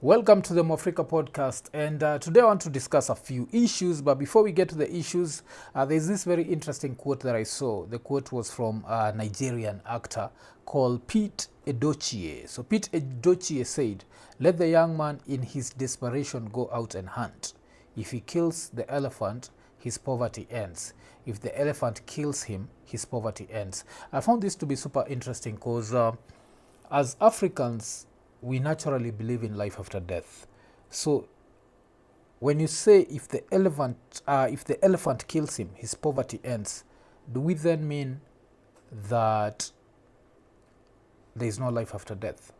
Welcome to the Mwafreeka podcast, and today I want to discuss a few issues. But before we get to the issues, there's this very interesting quote that I saw. The quote was from a Nigerian actor called Pete Edochie. So Pete Edochie said, "Let the young man in his desperation go out and hunt. If he kills the elephant, his poverty ends. If the elephant kills him, his poverty ends." I found this to be super interesting because as Africans, we naturally believe in life after death. So when you say if the elephant kills him, his poverty ends, do we then mean that there is no life after death?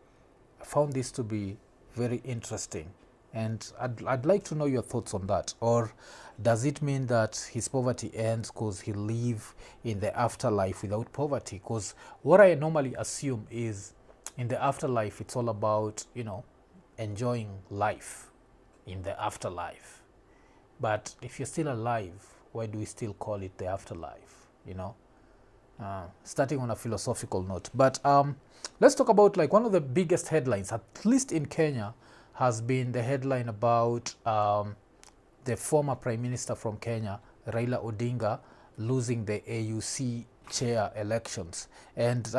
I found this to be very interesting, and I'd like to know your thoughts on that. Or does it mean that his poverty ends because he'll live in the afterlife without poverty? Because what I normally assume is in the afterlife, it's all about, enjoying life in the afterlife. But if you're still alive, why do we still call it the afterlife? Starting on a philosophical note. But let's talk about like one of the biggest headlines, at least in Kenya, has been the headline about the former Prime Minister from Kenya, Raila Odinga, losing the AUC chair elections. And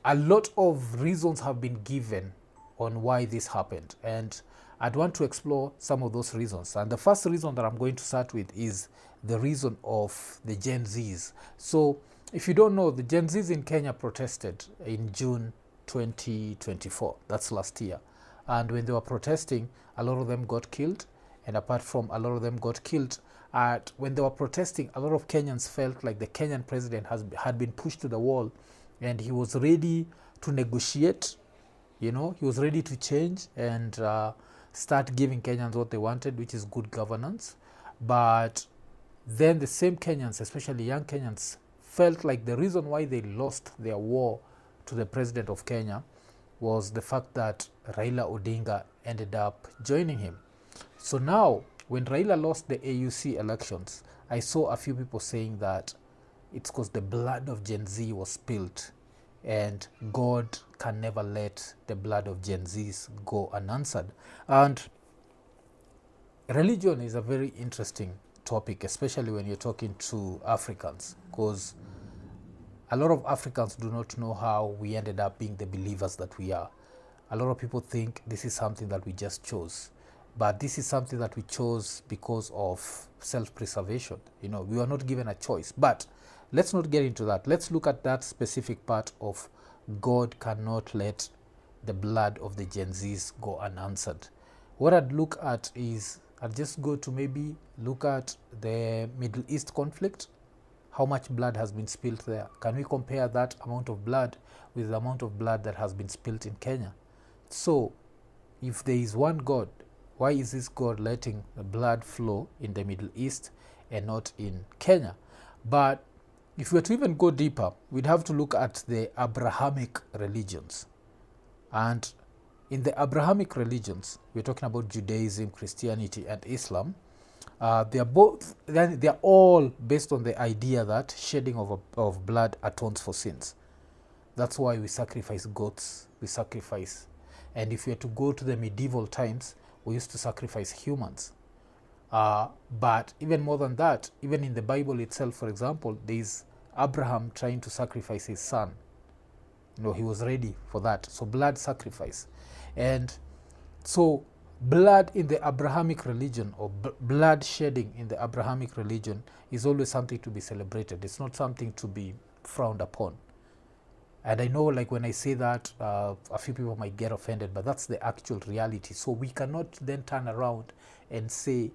a lot of reasons have been given on why this happened, and I'd want to explore some of those reasons. And the first reason that I'm going to start with is the reason of the Gen Zs. So if you don't know, the Gen Zs in Kenya protested in June 2024. That's last year. And when they were protesting, a lot of them got killed. And apart from a lot of them got killed, when they were protesting, a lot of Kenyans felt like the Kenyan president had been pushed to the wall, and he was ready to negotiate. He was ready to change and start giving Kenyans what they wanted, which is good governance. But then the same Kenyans, especially young Kenyans, felt like the reason why they lost their war to the president of Kenya was the fact that Raila Odinga ended up joining him. So now, when Raila lost the AUC elections, I saw a few people saying that it's because the blood of Gen Z was spilled, and God can never let the blood of Gen Zs go unanswered. And religion is a very interesting topic, especially when you're talking to Africans, because a lot of Africans do not know how we ended up being the believers that we are. A lot of people think this is something that we just chose, but this is something that we chose because of self-preservation. We were not given a choice. But let's not get into that. Let's look at that specific part of God cannot let the blood of the Gen Zs go unanswered. What I'd look at is, I'd just go to maybe look at the Middle East conflict. How much blood has been spilled there? Can we compare that amount of blood with the amount of blood that has been spilled in Kenya? So, if there is one God, why is this God letting the blood flow in the Middle East and not in Kenya? But if we were to even go deeper, we'd have to look at the Abrahamic religions. And in the Abrahamic religions, we're talking about Judaism, Christianity, and Islam. They're all based on the idea that shedding of blood atones for sins. That's why we sacrifice goats, we sacrifice. And if we were to go to the medieval times, we used to sacrifice humans. But even more than that, even in the Bible itself, for example, there is Abraham trying to sacrifice his son. He was ready for that. So blood sacrifice. And so blood in the Abrahamic religion, or blood shedding in the Abrahamic religion, is always something to be celebrated. It's not something to be frowned upon. And I know, like, when I say that, a few people might get offended, but that's the actual reality. So we cannot then turn around and say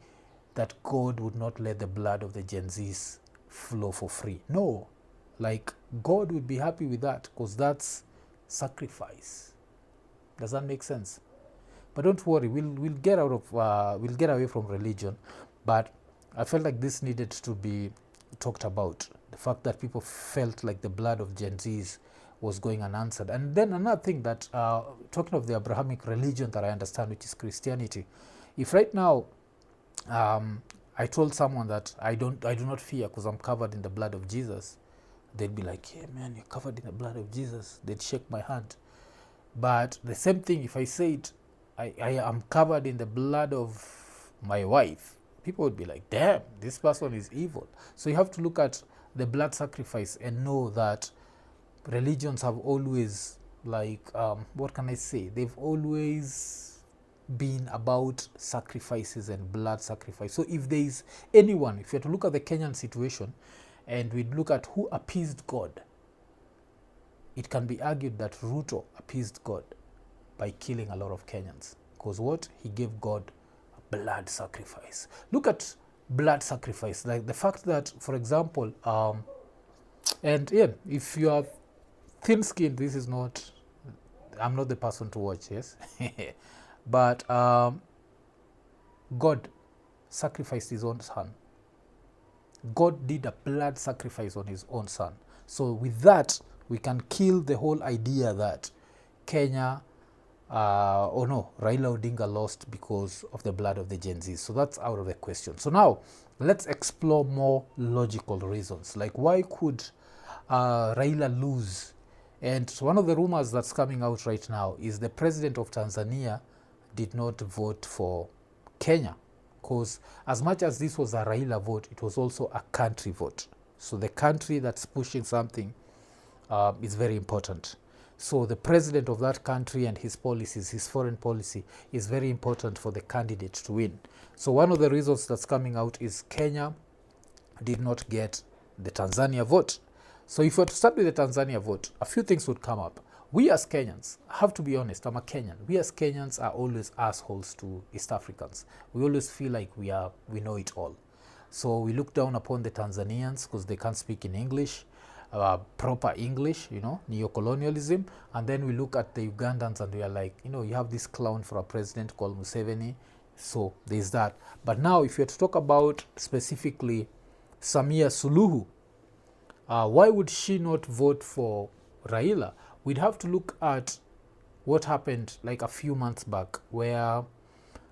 that God would not let the blood of the Gen Zs flow for free. No, like, God would be happy with that, because that's sacrifice. Does that make sense? But don't worry, we'll get away from religion. But I felt like this needed to be talked about. The fact that people felt like the blood of Gen Zs was going unanswered. And then another thing that, talking of the Abrahamic religion that I understand, which is Christianity, if right now I told someone that I do not fear because I'm covered in the blood of Jesus, they'd be like, yeah, man, you're covered in the blood of Jesus. They'd shake my hand. But the same thing, if I said I am covered in the blood of my wife, people would be like, damn, this person is evil. So you have to look at the blood sacrifice and know that religions have always, like, what can I say? They've always been about sacrifices and blood sacrifice. So if there is anyone, if you have to look at the Kenyan situation and we look at who appeased God, it can be argued that Ruto appeased God by killing a lot of Kenyans. Because what? He gave God a blood sacrifice. Look at blood sacrifice. Like the fact that, for example, and yeah, if you are thin-skinned, this is not, I'm not the person to watch, yes? But God sacrificed his own son. God did a blood sacrifice on his own son. So with that, we can kill the whole idea that Kenya, Raila Odinga lost because of the blood of the Gen Zs. So that's out of the question. So now, let's explore more logical reasons. Like, why could Raila lose? And one of the rumors that's coming out right now is the president of Tanzania did not vote for Kenya, because as much as this was a Raila vote, it was also a country vote. So the country that's pushing something is very important. So the president of that country and his policies, his foreign policy, is very important for the candidate to win. So one of the reasons that's coming out is Kenya did not get the Tanzania vote. So if we were to start with the Tanzania vote, a few things would come up. We as Kenyans, I have to be honest, I'm a Kenyan. We as Kenyans are always assholes to East Africans. We always feel like we know it all. So we look down upon the Tanzanians because they can't speak in English, proper English, neo-colonialism. And then we look at the Ugandans and we are like, you have this clown for a president called Museveni. So there's that. But now if you were to talk about specifically Samia Suluhu, why would she not vote for Raila? We'd have to look at what happened like a few months back where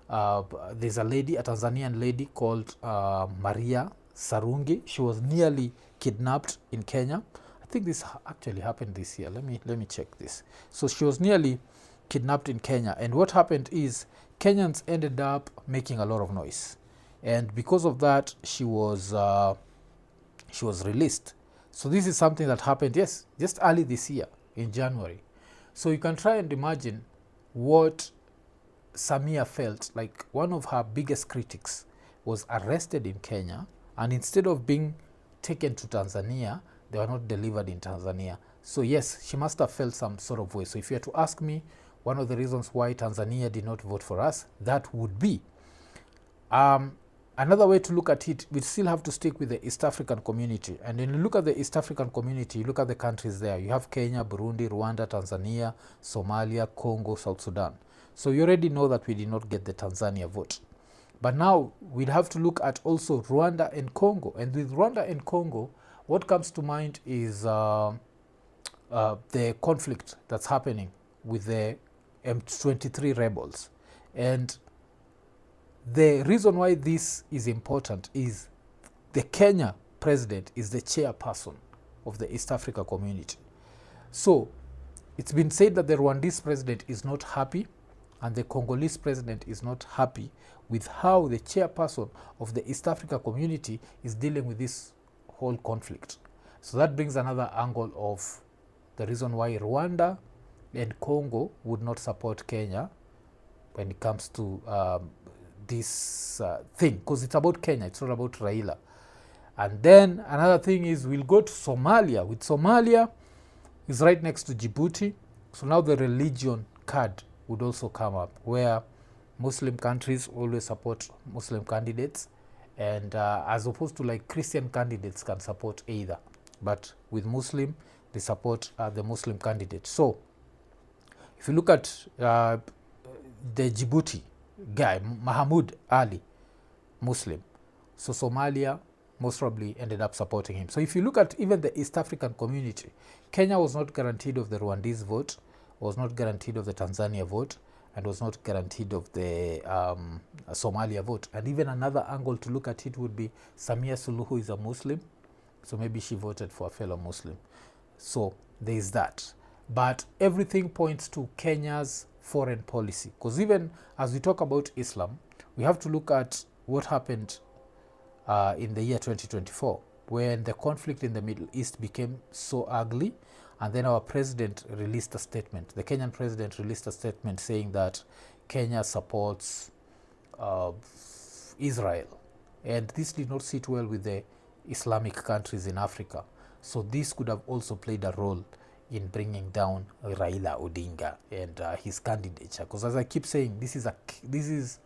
there's a Tanzanian lady called Maria Sarungi. She was nearly kidnapped in Kenya. I think this actually happened this year. Let me check this. So she was nearly kidnapped in Kenya. And what happened is Kenyans ended up making a lot of noise. And because of that, she was released. So this is something that happened, yes, just early this year in January. So you can try and imagine what Samia felt. Like, one of her biggest critics was arrested in Kenya, and instead of being taken to Tanzania, they were not delivered in Tanzania. So yes, she must have felt some sort of way. So if you had to ask me, one of the reasons why Tanzania did not vote for us, that would be. Another way to look at it, we still have to stick with the East African community. And when you look at the East African community, you look at the countries there. You have Kenya, Burundi, Rwanda, Tanzania, Somalia, Congo, South Sudan. So you already know that we did not get the Tanzania vote. But now we'd have to look at also Rwanda and Congo. And with Rwanda and Congo, what comes to mind is the conflict that's happening with the M23 rebels. And the reason why this is important is the Kenya president is the chairperson of the East Africa community. So it's been said that the Rwandese president is not happy and the Congolese president is not happy with how the chairperson of the East Africa community is dealing with this whole conflict. So that brings another angle of the reason why Rwanda and Congo would not support Kenya when it comes to this thing, because it's about Kenya, it's not about Raila. And then another thing is we'll go to Somalia. With Somalia, is right next to Djibouti. So now the religion card would also come up, where Muslim countries always support Muslim candidates, and as opposed to like Christian candidates can support either. But with Muslim, they support the Muslim candidate. So if you look at the Djibouti guy, Mahmoud Ali, Muslim. So Somalia most probably ended up supporting him. So if you look at even the East African community, Kenya was not guaranteed of the Rwandese vote, was not guaranteed of the Tanzania vote, and was not guaranteed of the Somalia vote. And even another angle to look at it would be Samia Suluhu is a Muslim, so maybe she voted for a fellow Muslim. So there is that. But everything points to Kenya's foreign policy. Because even as we talk about Islam, we have to look at what happened in the year 2024, when the conflict in the Middle East became so ugly, and then our president released a statement. The Kenyan president released a statement saying that Kenya supports Israel. And this did not sit well with the Islamic countries in Africa. So this could have also played a role in bringing down Raila Odinga and his candidature. Because as I keep saying, this is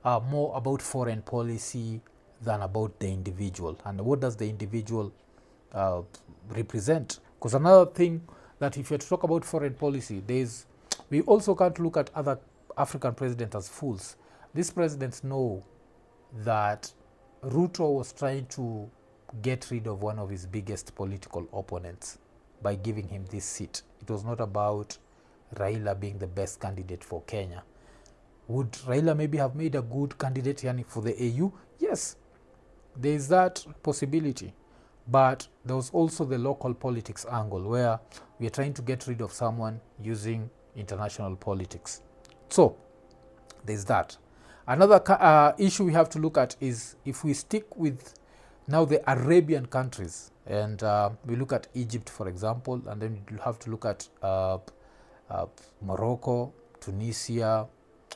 more about foreign policy than about the individual. And what does the individual represent? Because another thing that if you're to talk about foreign policy, we also can't look at other African presidents as fools. These presidents know that Ruto was trying to get rid of one of his biggest political opponents by giving him this seat. It was not about Raila being the best candidate for Kenya. Would Raila maybe have made a good candidate for the AU? Yes, there is that possibility. But there was also the local politics angle, where we are trying to get rid of someone using international politics. So there's that. Another issue we have to look at is if we stick with now the Arabian countries, and we look at Egypt, for example, and then you have to look at Morocco, Tunisia,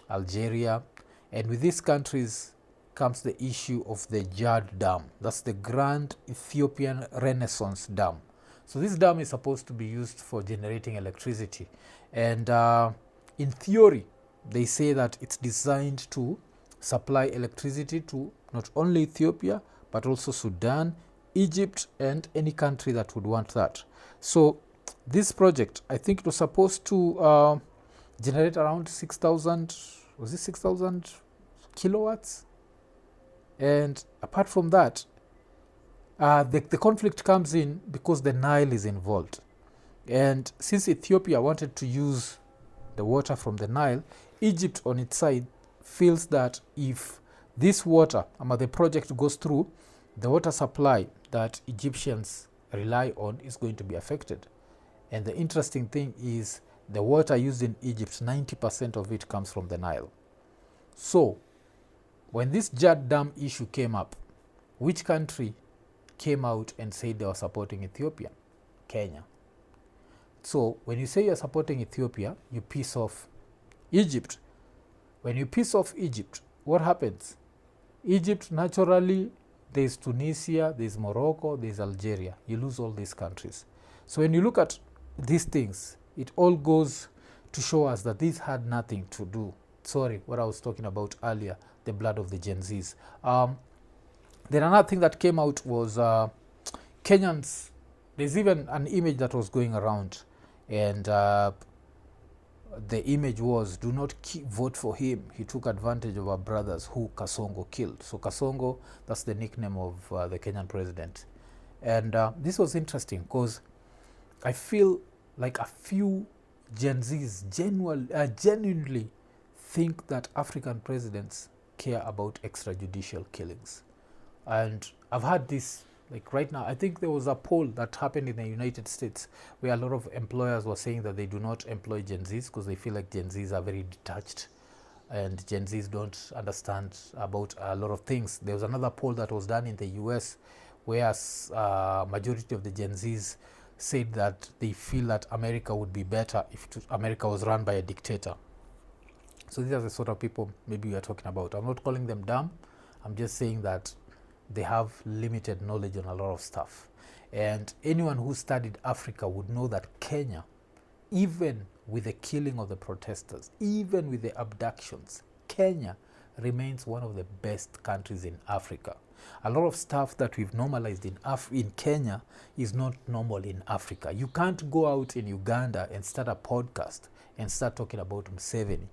Algeria, and with these countries comes the issue of the Jad Dam. That's the Grand Ethiopian Renaissance Dam. So this dam is supposed to be used for generating electricity, and in theory they say that it's designed to supply electricity to not only Ethiopia but also Sudan, Egypt, and any country that would want that. So this project, I think it was supposed to generate around 6,000, was it 6,000 kilowatts? And apart from that, the conflict comes in because the Nile is involved. And since Ethiopia wanted to use the water from the Nile, Egypt on its side feels that if this water, the project goes through, the water supply that Egyptians rely on is going to be affected. And the interesting thing is the water used in Egypt, 90% of it comes from the Nile. So when this Jad Dam issue came up, which country came out and said they were supporting Ethiopia? Kenya. So when you say you're supporting Ethiopia, you piss off Egypt. When you piss off Egypt, what happens? Egypt, naturally, there's Tunisia, there's Morocco, there's Algeria. You lose all these countries. So when you look at these things, it all goes to show us that this had nothing to do. Sorry, what I was talking about earlier, the blood of the Gen Zs. Then another thing that came out was Kenyans. There's even an image that was going around, and the image was, do not vote for him. He took advantage of our brothers who Kasongo killed. So Kasongo, that's the nickname of the Kenyan president. And this was interesting because I feel like a few Gen Zs genuinely think that African presidents care about extrajudicial killings. And I've had this, like right now, I think there was a poll that happened in the United States where a lot of employers were saying that they do not employ Gen Zs because they feel like Gen Zs are very detached and Gen Zs don't understand about a lot of things. There was another poll that was done in the US where majority of the Gen Zs said that they feel that America would be better if America was run by a dictator. So these are the sort of people maybe we are talking about. I'm not calling them dumb. I'm just saying that they have limited knowledge on a lot of stuff. And anyone who studied Africa would know that Kenya, even with the killing of the protesters, even with the abductions, Kenya remains one of the best countries in Africa. A lot of stuff that we've normalized in Kenya is not normal in Africa. You can't go out in Uganda and start a podcast and start talking about Museveni.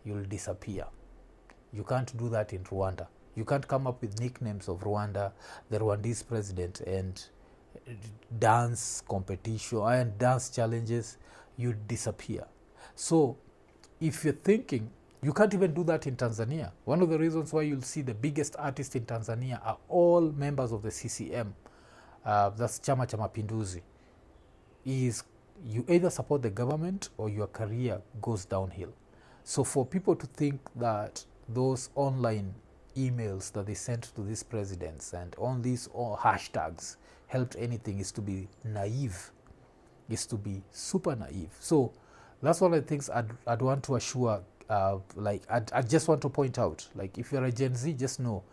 You'll disappear. You can't do that in Rwanda. You can't come up with nicknames of Rwanda, the Rwandese president, and dance competition and dance challenges. You disappear. So if you're thinking, you can't even do that in Tanzania. One of the reasons why you'll see the biggest artists in Tanzania are all members of the CCM, that's Chama cha Mapinduzi, is you either support the government or your career goes downhill. So for people to think that those online emails that they sent to these presidents and on these all hashtags helped anything is to be naive, is to be super naive. So that's one of the things I'd want to assure, I just want to point out, like if you're a Gen Z, just know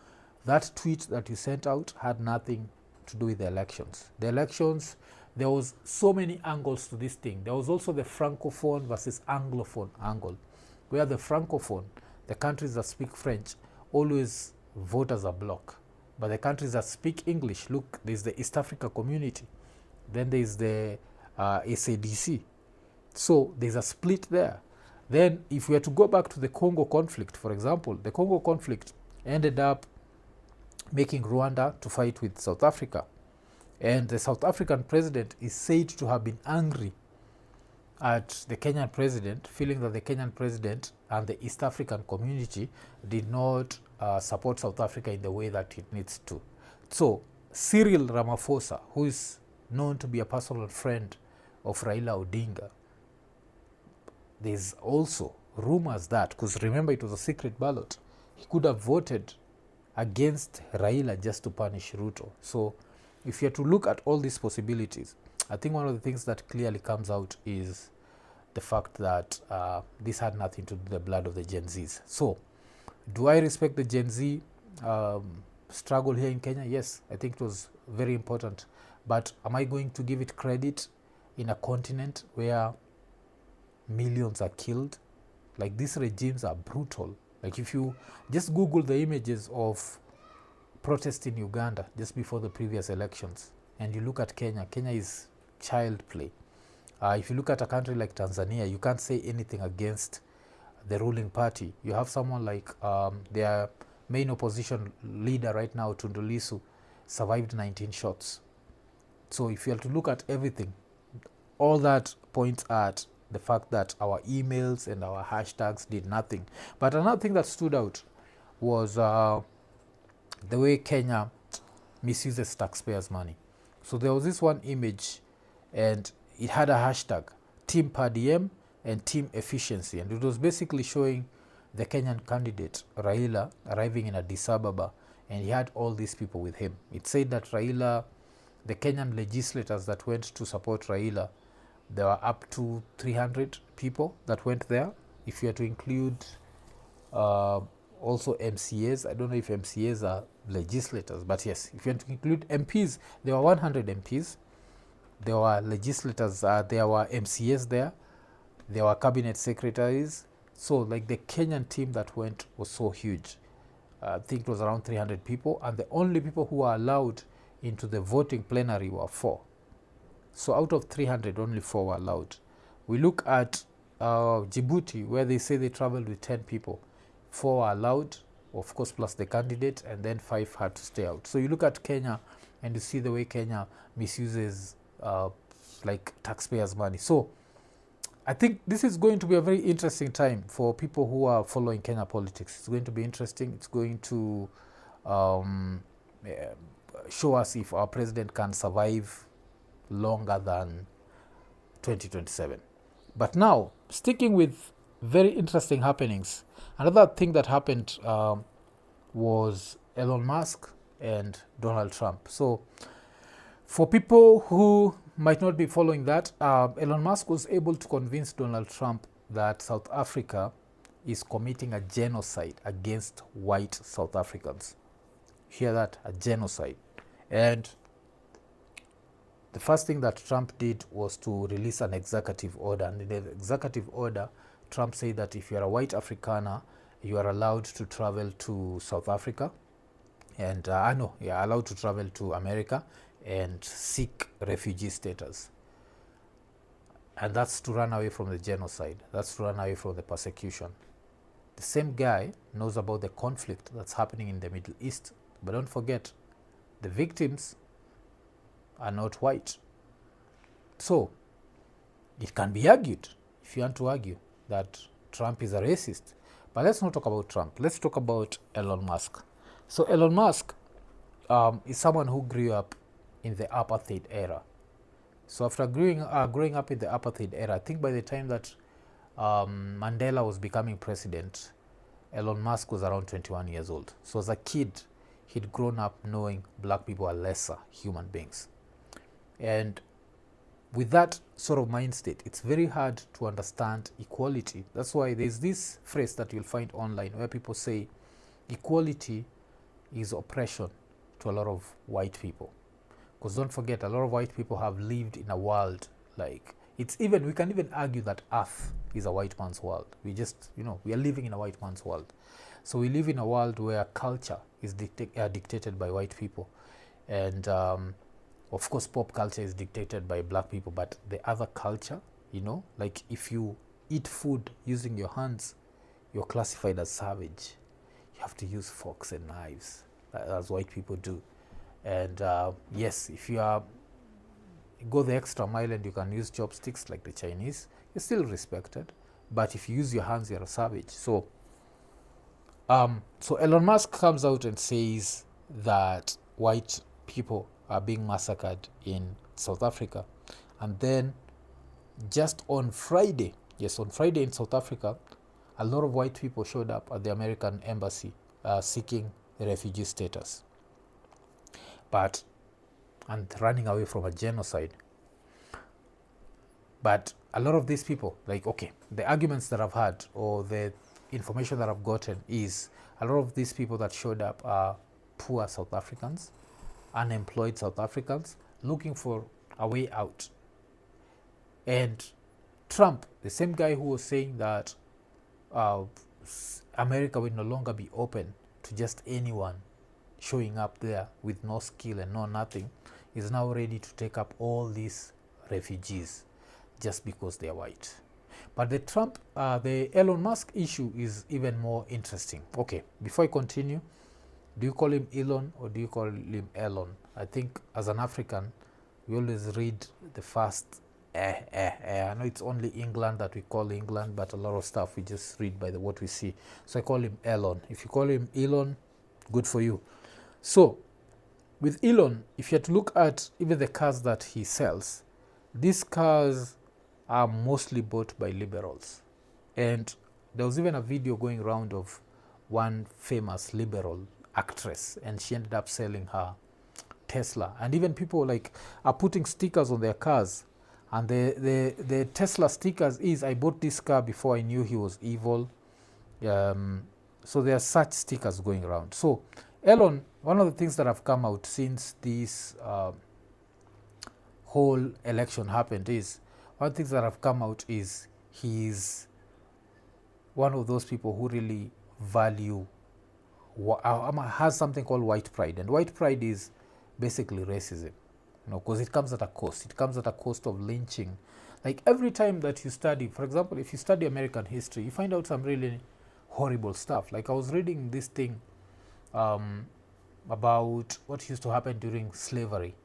that tweet that you sent out had nothing to do with the elections. The elections, there was so many angles to this thing. There was also the Francophone versus Anglophone angle, where the Francophone, the countries that speak French, always vote as a bloc. But the countries that speak English, look, there's the East Africa community, then there's the SADC. So there's a split there. Then if we are to go back to the Congo conflict, for example, the Congo conflict ended up making Rwanda to fight with South Africa. And the South African president is said to have been angry at the Kenyan president, feeling that the Kenyan president and the East African community did not support South Africa in the way that it needs to. So Cyril Ramaphosa, who is known to be a personal friend of Raila Odinga, there's also rumors that, because remember it was a secret ballot, he could have voted against Raila just to punish Ruto. So if you are to look at all these possibilities, I think one of the things that clearly comes out is the fact that this had nothing to do with the blood of the Gen Zs. So do I respect the Gen Z struggle here in Kenya? Yes, I think it was very important. But am I going to give it credit in a continent where millions are killed? Like, these regimes are brutal. Like, if you just Google the images of protest in Uganda just before the previous elections, and you look at Kenya, Kenya is child play. If you look at a country like Tanzania, you can't say anything against the ruling party. You have someone like their main opposition leader right now, Tundu Lissu, survived 19 shots. So if you have to look at everything, all that points at the fact that our emails and our hashtags did nothing. But another thing that stood out was the way Kenya misuses taxpayers' money. So there was this one image, and it had a hashtag, Team PADM and Team Efficiency, and it was basically showing the Kenyan candidate, Raila, arriving in Addis Ababa, and he had all these people with him. It said that Raila, the Kenyan legislators that went to support Raila, there were up to 300 people that went there. If you are to include also MCAs, I don't know if MCAs are legislators, but yes, if you are to include MPs, there were 100 MPs. There were legislators, there were MCAs there were cabinet secretaries. So like the Kenyan team that went was so huge. I think it was around 300 people, and the only people who were allowed into the voting plenary were 4. So out of 300, only 4 were allowed. We look at Djibouti, where they say they traveled with 10 people. 4 were allowed, of course, plus the candidate, and then 5 had to stay out. So you look at Kenya, and you see the way Kenya misuses like taxpayers' money. So I think this is going to be a very interesting time for people who are following Kenya politics. It's going to be interesting. It's going to show us if our president can survive longer than 2027. But now, sticking with very interesting happenings, another thing that happened was Elon Musk and Donald Trump. So for people who might not be following that, Elon Musk was able to convince Donald Trump that South Africa is committing a genocide against white South Africans. Hear that? A genocide. And the first thing that Trump did was to release an executive order. And in the executive order, Trump said that if you are a white Afrikaner, you are allowed to travel to South Africa. And you are allowed to travel to America and seek refugee status. And that's to run away from the genocide. That's to run away from the persecution. The same guy knows about the conflict that's happening in the Middle East. But don't forget, the victims are not white. So it can be argued, if you want to argue, that Trump is a racist. But let's not talk about Trump. Let's talk about Elon Musk. So Elon Musk is someone who grew up in the apartheid era. So after growing up in the apartheid era, I think by the time that Mandela was becoming president, Elon Musk was around 21 years old. So as a kid, he'd grown up knowing black people are lesser human beings. And with that sort of mind state, it's very hard to understand equality. That's why there's this phrase that you'll find online where people say equality is oppression to a lot of white people. Because don't forget, a lot of white people have lived in a world like, it's even, we can even argue that Earth is a white man's world. We just, we are living in a white man's world. So we live in a world where culture is dictated by white people. And of course, pop culture is dictated by black people, but the other culture, like if you eat food using your hands, you're classified as savage. You have to use forks and knives, as white people do. And yes, if you go the extra mile and you can use chopsticks like the Chinese, you're still respected. But if you use your hands, you're a savage. So Elon Musk comes out and says that white people are being massacred in South Africa. And then just on Friday in South Africa, a lot of white people showed up at the American embassy seeking refugee status, and running away from a genocide. But a lot of these people, the arguments that I've had or the information that I've gotten is a lot of these people that showed up are poor South Africans, unemployed South Africans looking for a way out. And Trump, the same guy who was saying that America will no longer be open to just anyone showing up there with no skill and no nothing, is now ready to take up all these refugees just because they're white. But the Elon Musk issue is even more interesting. Okay, before I continue, do you call him Elon or do you call him Elon? I think as an African, we always read the first I know it's only England that we call England, but a lot of stuff we just read by what we see. So I call him Elon. If you call him Elon, good for you. So with Elon, if you had to look at even the cars that he sells, these cars are mostly bought by liberals. And there was even a video going around of one famous liberal actress, and she ended up selling her Tesla. And even people are putting stickers on their cars. And the Tesla stickers is, I bought this car before I knew he was evil. So there are such stickers going around. So Elon, one of the things that have come out since this whole election happened is, one of the things that have come out is he's one of those people who really value, has something called white pride. And white pride is basically racism. Because it comes at a cost. It comes at a cost of lynching. Like every time that you study, for example, if you study American history, you find out some really horrible stuff. Like I was reading this thing about what used to happen during slavery.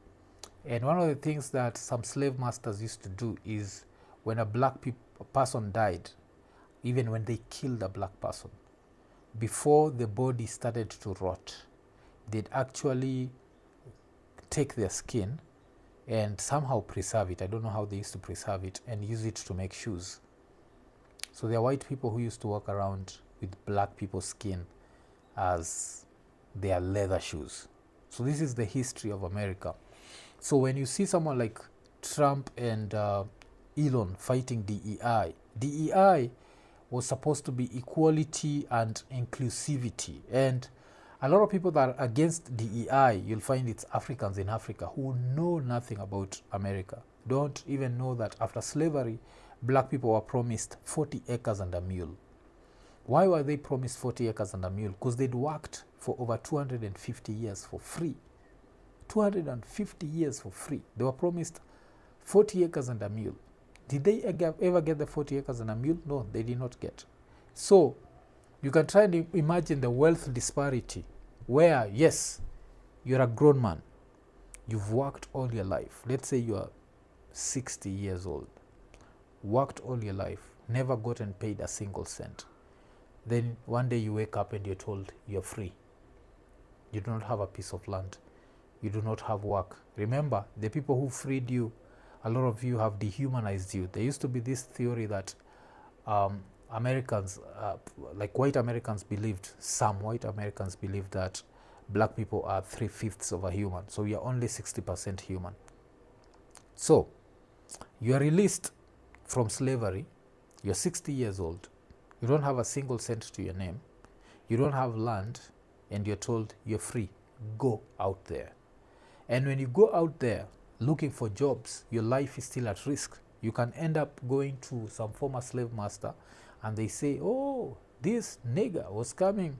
And one of the things that some slave masters used to do is when a black person died, even when they killed a black person, before the body started to rot, they'd actually take their skin and somehow preserve it. I don't know how they used to preserve it, and use it to make shoes. So there are white people who used to walk around with black people's skin as their leather shoes. So this is the history of America. So when you see someone like Trump and Elon fighting DEI was supposed to be equality and inclusivity. And a lot of people that are against DEI, you'll find it's Africans in Africa who know nothing about America. Don't even know that after slavery, black people were promised 40 acres and a mule. Why were they promised 40 acres and a mule? Because they'd worked for over 250 years for free. 250 years for free. They were promised 40 acres and a mule. Did they ever get the 40 acres and a mule? No, they did not get. So you can try and imagine the wealth disparity where, yes, you're a grown man. You've worked all your life. Let's say you're 60 years old. Worked all your life. Never gotten paid a single cent. Then one day you wake up and you're told you're free. You do not have a piece of land. You do not have work. Remember, the people who freed you, a lot of you have dehumanized you. There used to be this theory that Americans, like white Americans believed, some white Americans believed that black people are 3/5 of a human. So we are only 60% human. So you are released from slavery, you're 60 years old, you don't have a single cent to your name, you don't have land, and you're told you're free. Go out there. And when you go out there looking for jobs, your life is still at risk. You can end up going to some former slave master and they say, oh, this nigger was coming.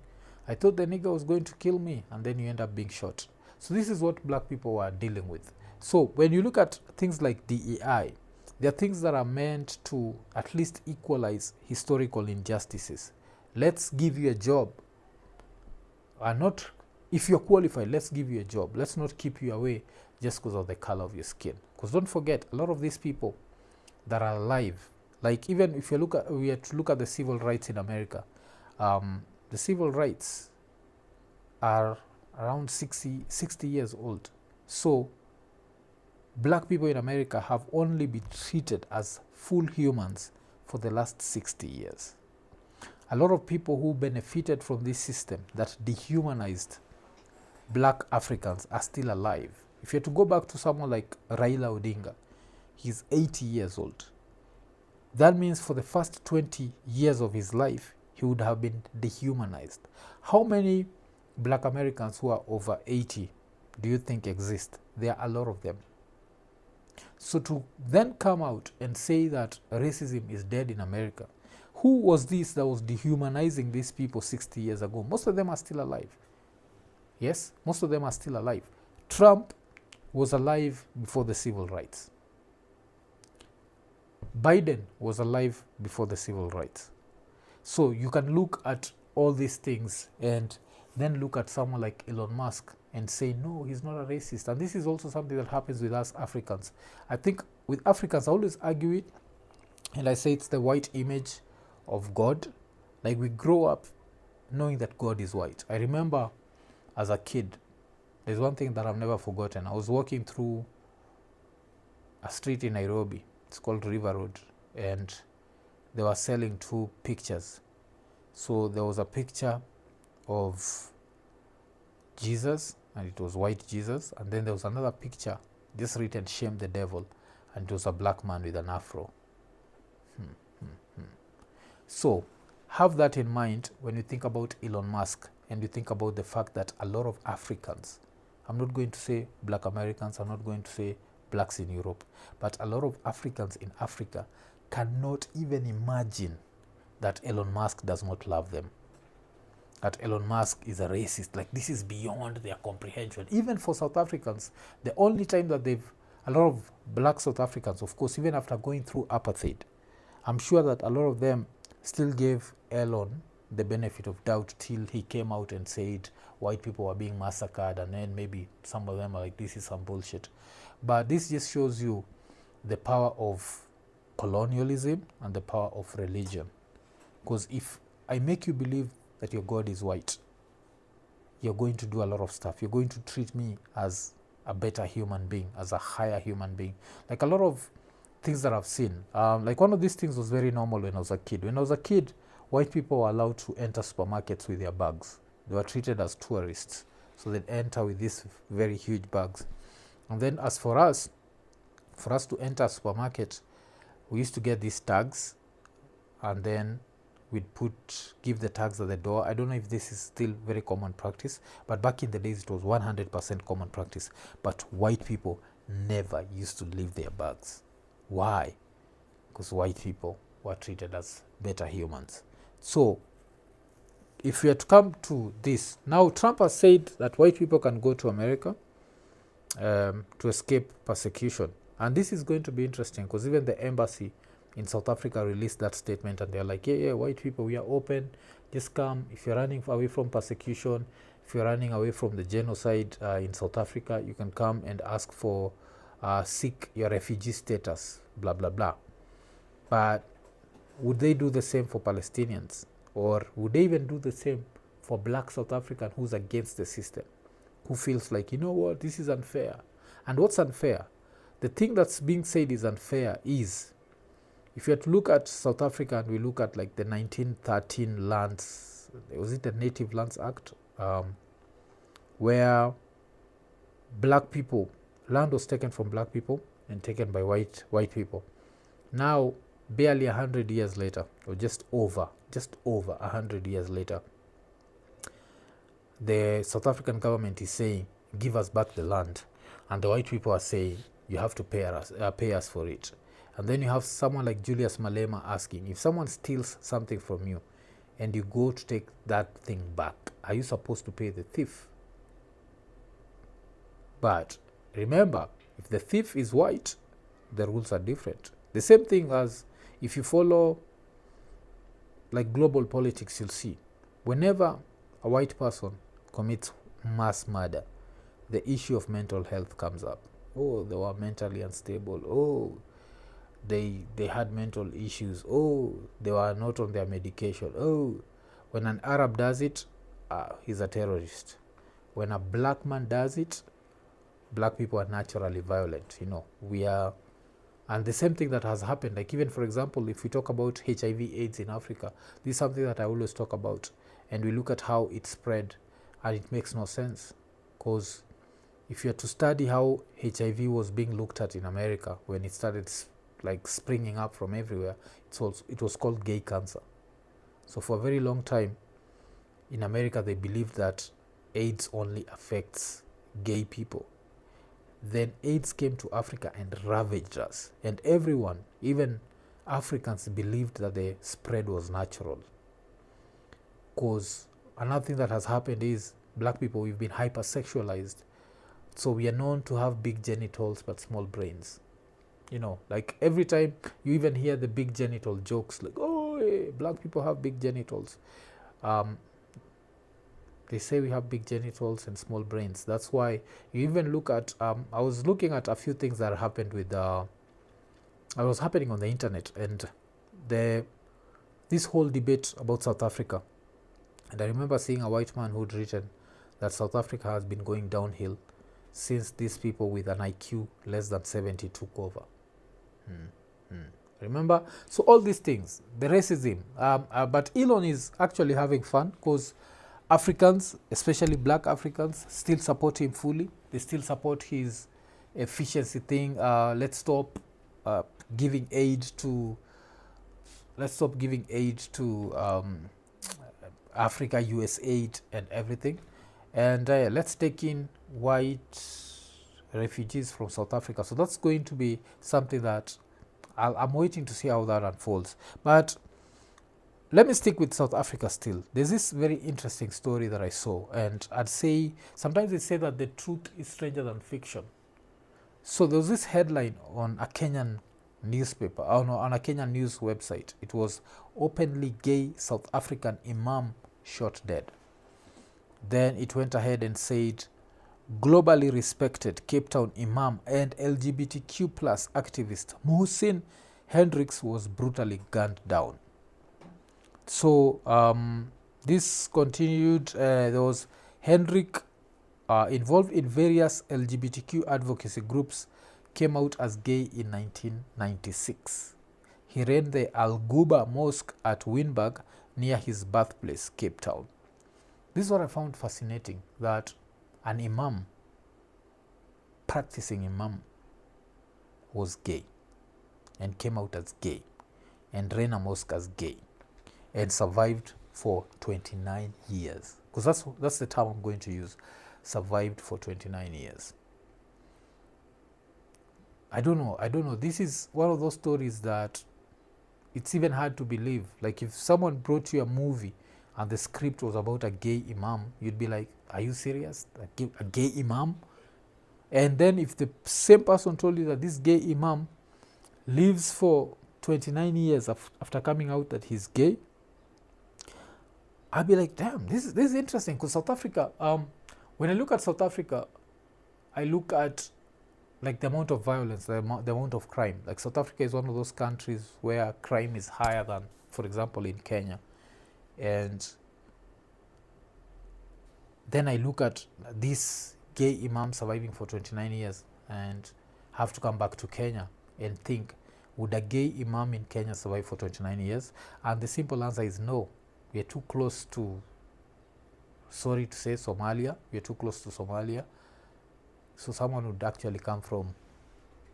I thought the nigger was going to kill me. And then you end up being shot. So this is what black people are dealing with. So when you look at things like DEI, there are things that are meant to at least equalize historical injustices. Let's give you a job. Not if you're qualified, let's give you a job. Let's not keep you away just because of the color of your skin. Because don't forget, a lot of these people that are alive, like even if you look at, we have to look at the civil rights in America, the civil rights are around 60 years old. So black people in America have only been treated as full humans for the last 60 years. A lot of people who benefited from this system that dehumanized black Africans are still alive. If you have to go back to someone like Raila Odinga, he's 80 years old. That means for the first 20 years of his life, he would have been dehumanized. How many black Americans who are over 80 do you think exist? There are a lot of them. So to then come out and say that racism is dead in America, who was this that was dehumanizing these people 60 years ago? Most of them are still alive. Yes, most of them are still alive. Trump was alive before the civil rights. Biden was alive before the civil rights. So you can look at all these things and then look at someone like Elon Musk and say, no, he's not a racist. And this is also something that happens with us Africans. I think with Africans, I always argue it, and I say it's the white image of God. Like we grow up knowing that God is white. I remember as a kid, there's one thing that I've never forgotten. I was walking through a street in Nairobi. It's called River Road. And they were selling two pictures. So there was a picture of Jesus, and it was white Jesus. And then there was another picture, just written, shame the devil. And it was a black man with an afro. So have that in mind when you think about Elon Musk and you think about the fact that a lot of Africans, I'm not going to say black Americans, I'm not going to say blacks in Europe, but a lot of Africans in Africa cannot even imagine that Elon Musk does not love them, that Elon Musk is a racist. Like, this is beyond their comprehension. Even for South Africans, the only time that a lot of black South Africans, of course, even after going through apartheid, I'm sure that a lot of them still gave Elon the benefit of doubt till he came out and said white people were being massacred, and then maybe some of them are like, this is some bullshit. But this just shows you the power of colonialism and the power of religion. Because if I make you believe that your God is white, you're going to do a lot of stuff. You're going to treat me as a better human being, as a higher human being. Like a lot of things that I've seen. Like one of these things was very normal when I was a kid. When I was a kid, white people were allowed to enter supermarkets with their bags. They were treated as tourists. So they'd enter with these very huge bags. And then as for us to enter a supermarket, we used to get these tags, and then we'd give the tags at the door. I don't know if this is still very common practice, but back in the days, it was 100% common practice. But white people never used to leave their bags. Why? Because white people were treated as better humans. So if we had to come to this, now Trump has said that white people can go to America to escape persecution. And this is going to be interesting because even the embassy in South Africa released that statement, and they're like, yeah, white people, we are open. Just come. If you're running away from persecution, if you're running away from the genocide in South Africa, you can come and ask for, seek your refugee status, blah, blah, blah. But would they do the same for Palestinians? Or would they even do the same for black South African who's against the system? Who feels like, you know what, this is unfair. And what's unfair? The thing that's being said is unfair is if you had to look at South Africa and we look at like the 1913 lands, was it the Native Lands Act, where black people, land was taken from black people and taken by white people. Now, barely 100 years later, or just over 100 years later, the South African government is saying, give us back the land. And the white people are saying, you have to pay us for it. And then you have someone like Julius Malema asking, if someone steals something from you and you go to take that thing back, are you supposed to pay the thief? But remember, if the thief is white, the rules are different. The same thing as if you follow like global politics, you'll see whenever a white person commits mass murder, the issue of mental health comes up. Oh, they were mentally unstable. Oh, they had mental issues. Oh, they were not on their medication. Oh, when an Arab does it, he's a terrorist. When a black man does it, black people are naturally violent. We are. And the same thing that has happened, like even for example, if we talk about HIV/AIDS in Africa, this is something that I always talk about, and we look at how it spread, and it makes no sense, because if you are to study how HIV was being looked at in America when it started like springing up from everywhere, it was called gay cancer. So for a very long time in America, they believed that AIDS only affects gay people. Then AIDS came to Africa and ravaged us. And everyone, even Africans, believed that the spread was natural. Because another thing that has happened is black people, we've been hypersexualized. So we are known to have big genitals but small brains. Like every time you even hear the big genital jokes, like, oh, hey, black people have big genitals. They say we have big genitals and small brains. That's why you even look at, I was looking at a few things that happened was happening on the internet, and this whole debate about South Africa. And I remember seeing a white man who'd written that South Africa has been going downhill since these people with an IQ less than 70 took over. Remember? So all these things, the racism. But Elon is actually having fun because Africans, especially black Africans, still support him fully. They still support his efficiency thing. Let's stop giving aid to Africa, USAID and everything. And let's take in white refugees from South Africa. So that's going to be something that I'm waiting to see how that unfolds. But let me stick with South Africa still. There's this very interesting story that I saw, and I'd say sometimes they say that the truth is stranger than fiction. So there was this headline on a Kenyan newspaper, on a Kenyan news website. It was openly gay South African imam shot dead. Then it went ahead and said, globally respected Cape Town imam and LGBTQ plus activist Mohsin Hendricks was brutally gunned down. So this continued. There was Hendrick involved in various LGBTQ advocacy groups, came out as gay in 1996. He ran the Al Guba Mosque at Wynberg near his birthplace, Cape Town. This is what I found fascinating, that an imam, practicing imam, was gay and came out as gay and ran a mosque as gay and survived for 29 years. Because that's the term I'm going to use, survived for 29 years. I don't know. This is one of those stories that it's even hard to believe. Like if someone brought you a movie and the script was about a gay imam, you'd be like, are you serious? A gay imam? And then if the same person told you that this gay imam lives for 29 years after coming out that he's gay, I'd be like, damn, this is interesting. Because South Africa, when I look at South Africa, I look at like the amount of violence, the amount of crime. Like South Africa is one of those countries where crime is higher than, for example, in Kenya. And then I look at this gay imam surviving for 29 years and have to come back to Kenya and think, Would a gay imam in Kenya survive for 29 years? And the simple answer is no. We are too close to, sorry to say, Somalia. We are too close to Somalia. So someone would actually come from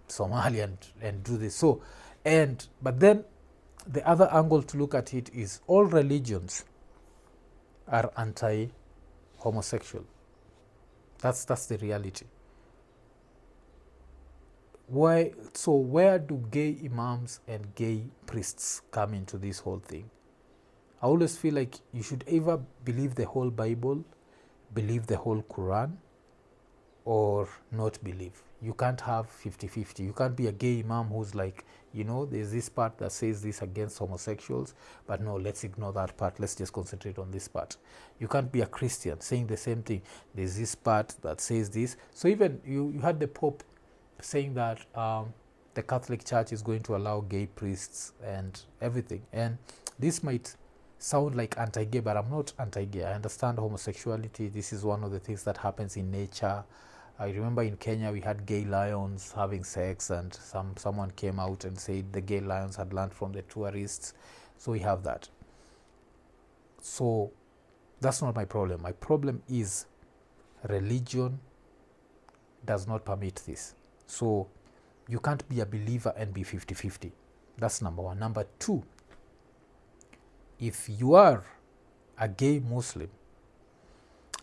Somalia and do this. So, but then the other angle to look at it is all religions are anti-homosexual. That's the reality. Why? So where do gay imams and gay priests come into this whole thing? I always feel like you should either believe the whole Bible, believe the whole Quran, or not believe. You can't have 50-50. You can't be a gay imam who's like, there's this part that says this against homosexuals, but no, let's ignore that part. Let's just concentrate on this part. You can't be a Christian saying the same thing. There's this part that says this. So even you had the Pope saying that the Catholic Church is going to allow gay priests and everything. And this might sound like anti-gay, but I'm not anti-gay. I understand homosexuality. This is one of the things that happens in nature. I remember in Kenya we had gay lions having sex, and someone came out and said the gay lions had learned from the tourists. So we have that. So that's not my problem. My problem is religion does not permit this. So you can't be a believer and be 50-50. That's number one. Number two, if you are a gay Muslim,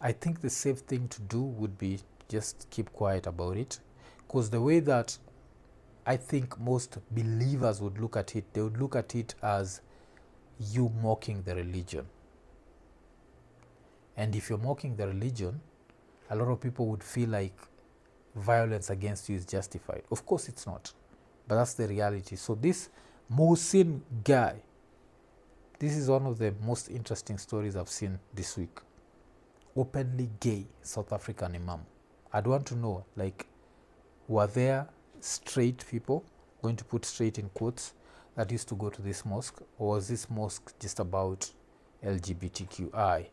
I think the safe thing to do would be just keep quiet about it, because the way that I think most believers would look at it, they would look at it as you mocking the religion. And if you're mocking the religion, a lot of people would feel like violence against you is justified. Of course it's not, but that's the reality. So this Mohsin guy, this is one of the most interesting stories I've seen this week. Openly gay South African imam. I'd want to know, like, were there straight people, going to put straight in quotes, that used to go to this mosque, or was this mosque just about LGBTQI?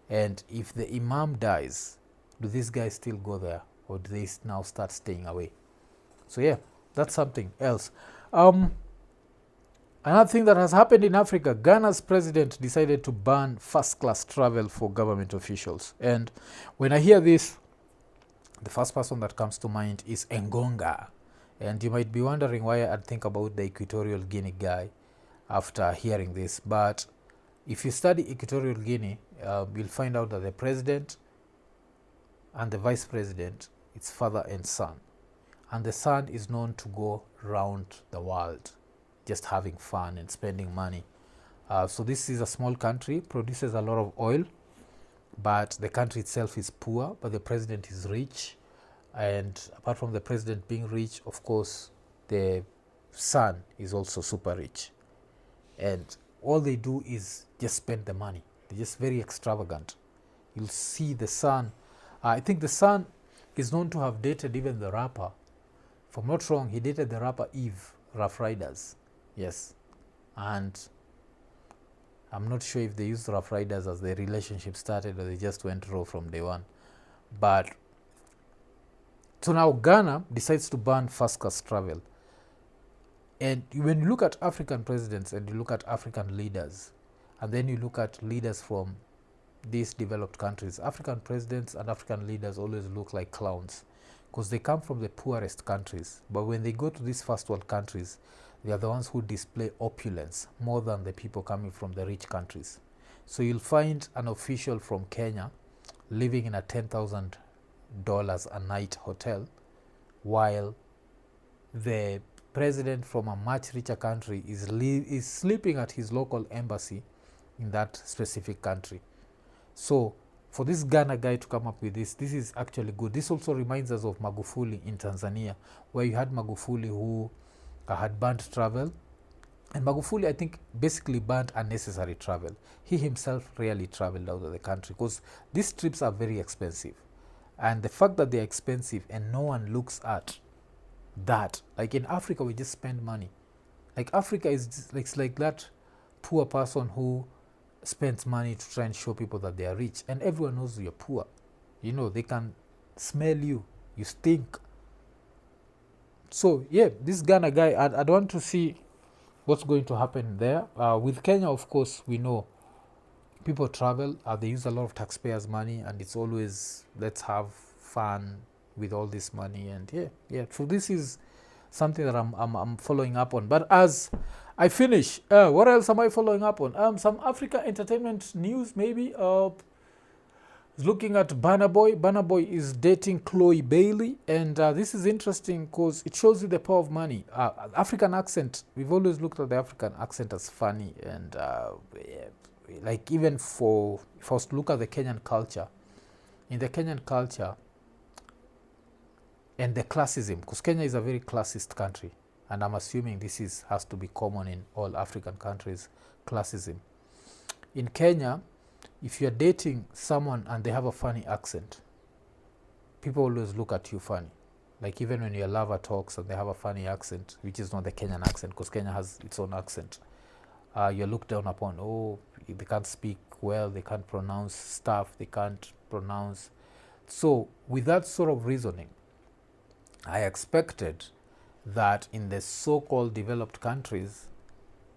And if the imam dies, do these guys still go there, or do they now start staying away? So yeah, that's something else. Another thing that has happened in Africa, Ghana's president decided to ban first-class travel for government officials. And when I hear this, the first person that comes to mind is Engonga. And you might be wondering why I'd think about the Equatorial Guinea guy after hearing this. But if you study Equatorial Guinea, you'll find out that the president and the vice president, it's father and son. And the son is known to go around the world, just having fun and spending money. So this is a small country, produces a lot of oil, but the country itself is poor, but the president is rich. And apart from the president being rich, of course, the son is also super rich. And all they do is just spend the money. They're just very extravagant. You'll see the son. I think the son is known to have dated even the rapper. If I'm not wrong, he dated the rapper Eve, Rough Riders. Yes. And I'm not sure if they used Rough Riders as their relationship started, or they just went raw from day one. But so now Ghana decides to ban first-class travel. And when you look at African presidents and you look at African leaders, and then you look at leaders from these developed countries, African presidents and African leaders always look like clowns, because they come from the poorest countries. But when they go to these first world countries, they are the ones who display opulence more than the people coming from the rich countries. So you'll find an official from Kenya living in a $10,000 a night hotel, while the president from a much richer country is sleeping at his local embassy in that specific country. So for this Ghana guy to come up with this is actually good. This also reminds us of Magufuli in Tanzania, where you had Magufuli who had banned travel. And Magufuli, I think, basically banned unnecessary travel. He himself rarely traveled out of the country, because these trips are very expensive. And the fact that they're expensive and no one looks at that, like in Africa, we just spend money. Like Africa is just, it's like that poor person who spends money to try and show people that they are rich, and everyone knows you're poor. They can smell you, you stink. So yeah, this Ghana guy, I'd want to see what's going to happen there. With Kenya, of course, we know people travel, they use a lot of taxpayers' money, and it's always let's have fun with all this money. And yeah. So this is something that I'm following up on. But as I finish, what else am I following up on? Some Africa entertainment news, maybe. Looking at Burna Boy. Burna Boy is dating Chloe Bailey, and this is interesting because it shows you the power of money. African accent. We've always looked at the African accent as funny, and like even if I was to look at the Kenyan culture, in the Kenyan culture and the classism, because Kenya is a very classist country, and I'm assuming this has to be common in all African countries, classism. In Kenya, if you're dating someone and they have a funny accent, people always look at you funny. Like even when your lover talks and they have a funny accent, which is not the Kenyan accent, because Kenya has its own accent, you're looked down upon. Oh, they can't speak well, they can't pronounce stuff, they can't pronounce. So with that sort of reasoning, I expected that in the so-called developed countries,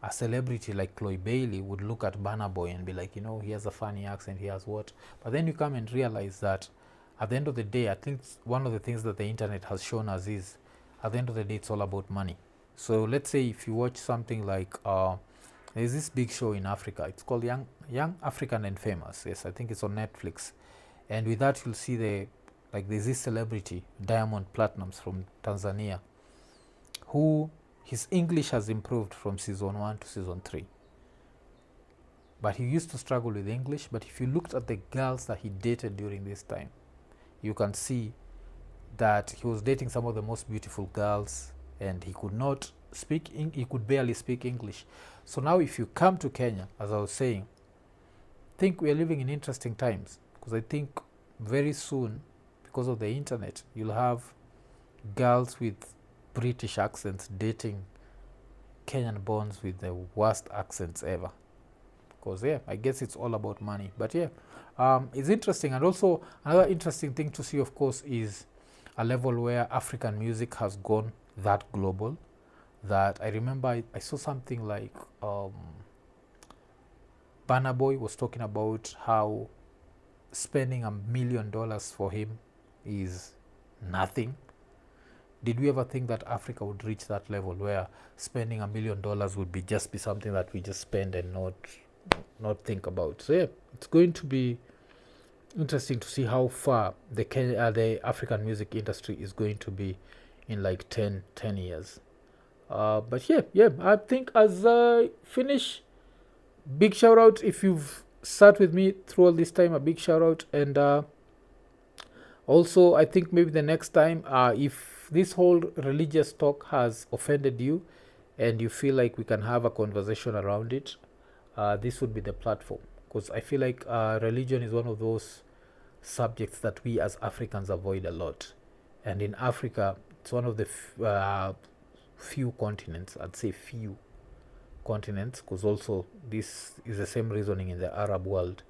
a celebrity like Chloe Bailey would look at Burna Boy and be like, he has a funny accent, he has what? But then you come and realize that at the end of the day, I think one of the things that the internet has shown us is, at the end of the day, it's all about money. So let's say if you watch something like, there's this big show in Africa, it's called Young African and Famous. Yes, I think it's on Netflix. And with that, you'll see there's this celebrity, Diamond Platnumz from Tanzania, who his English has improved from season 1 to season 3. But he used to struggle with English. But if you looked at the girls that he dated during this time, you can see that he was dating some of the most beautiful girls, and he could barely speak English. So now if you come to Kenya, as I was saying, I think we are living in interesting times, because I think very soon, because of the internet, you'll have girls with British accents dating Kenyan bonds with the worst accents ever. Because I guess it's all about money. But it's interesting. And also another interesting thing to see, of course, is a level where African music has gone that global. That I remember I saw something like Burna Boy was talking about how spending $1 million for him is nothing. Did we ever think that Africa would reach that level where spending $1 million would be something that we just spend and not think about? So it's going to be interesting to see how far the African music industry is going to be in like 10 years. But I think as I finish, big shout out if you've sat with me through all this time, a big shout out. And also I think maybe the next time, if this whole religious talk has offended you and you feel like we can have a conversation around it, this would be the platform, because I feel like religion is one of those subjects that we as Africans avoid a lot. And in Africa, it's one of the few continents, I'd say few continents, because also this is the same reasoning in the Arab world.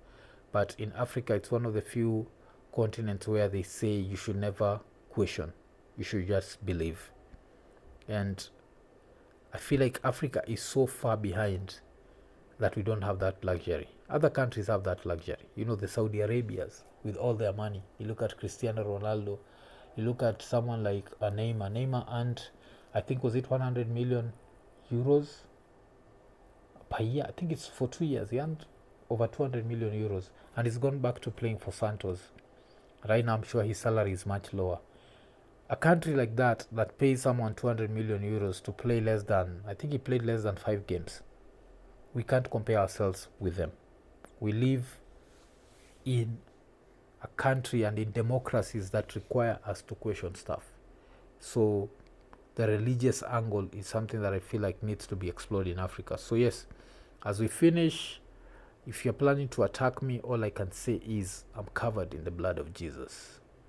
But in Africa, it's one of the few continents where they say you should never question, you should just believe. And I feel like Africa is so far behind that we don't have that luxury. Other countries have that luxury. The Saudi Arabias with all their money. You look at Cristiano Ronaldo. You look at someone like Neymar. Neymar earned, I think, was it 100 million euros per year? I think it's for 2 years. He earned over 200 million euros. And he's gone back to playing for Santos. Right now, I'm sure his salary is much lower. A country like that pays someone 200 million euros to play I think he played less than 5 games. We can't compare ourselves with them. We live in a country and in democracies that require us to question stuff. So the religious angle is something that I feel like needs to be explored in Africa. So yes, as we finish, if you're planning to attack me, all I can say is I'm covered in the blood of Jesus.